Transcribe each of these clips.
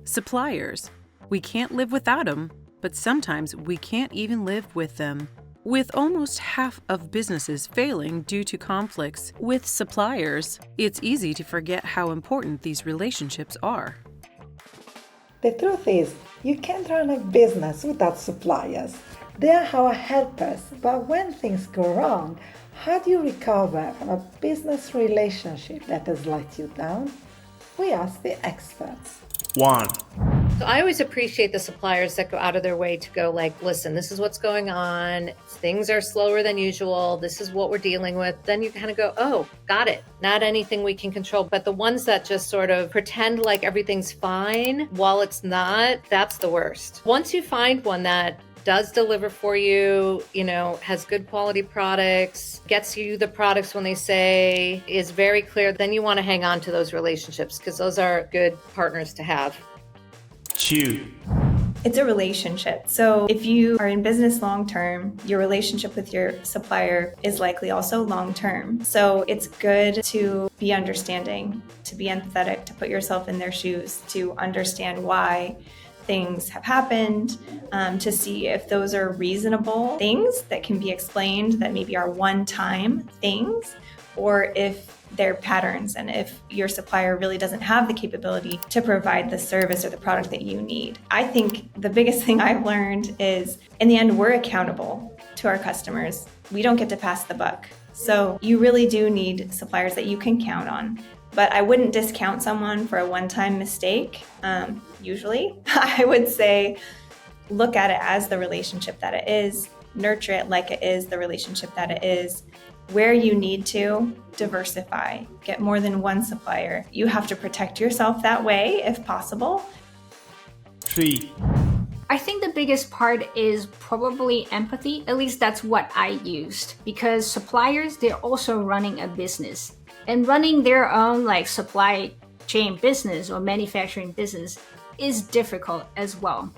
Suppliers. We can't live without them, but sometimes we can't even live with them. With almost half of businesses failing due to conflicts with suppliers, it's easy to forget how important these relationships are. The truth is, you can't run a business without suppliers. They are our helpers, but when things go wrong, how do you recover from a business relationship that has let you down? We ask the experts. 1. So I always appreciate the suppliers that go out of their way to go like, listen, this is what's going on. Things are slower than usual. This is what we're dealing with. Then you kind of go, oh, got it. Not anything we can control. But the ones that just sort of pretend like everything's fine while it's not, that's the worst. Once you find one that does deliver for you, has good quality products, gets you the products when they say, is very clear, then you want to hang on to those relationships because those are good partners to have. 2. It's a relationship. So if you are in business long-term, your relationship with your supplier is likely also long-term. So it's good to be understanding, to be empathetic, to put yourself in their shoes, to understand why things have happened, to see if those are reasonable things that can be explained, that maybe are one-time things, or if they're patterns, and if your supplier really doesn't have the capability to provide the service or the product that you need. I think the biggest thing I've learned is, in the end, we're accountable to our customers. We don't get to pass the buck. So you really do need suppliers that you can count on. But I wouldn't discount someone for a one-time mistake. Usually, I would say, look at it as the relationship that it is, nurture it like it is the relationship that it is. Where you need to, diversify, get more than one supplier. You have to protect yourself that way if possible. 3. I think the biggest part is probably empathy. At least that's what I used, because suppliers, they're also running a business, and running their own supply chain business or manufacturing business is difficult as well.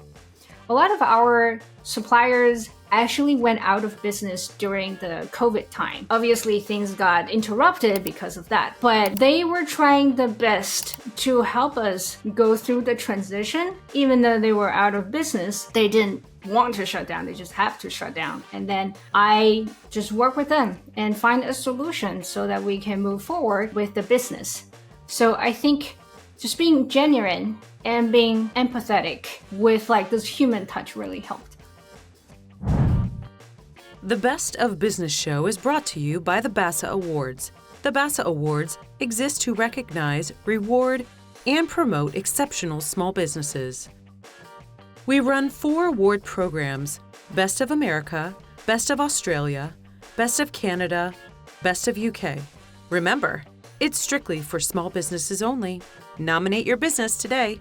A lot of our suppliers actually went out of business during the COVID time. Obviously, things got interrupted because of that, but they were trying the best to help us go through the transition. Even though they were out of business, they didn't want to shut down, they just have to shut down. And then I just work with them and find a solution so that we can move forward with the business. So I think just being genuine and being empathetic with this human touch really helped. The Best of Business show is brought to you by the BASA Awards. The BASA Awards exist to recognize, reward, and promote exceptional small businesses. We run 4 award programs: Best of America, Best of Australia, Best of Canada, Best of UK. Remember, it's strictly for small businesses only. Nominate your business today.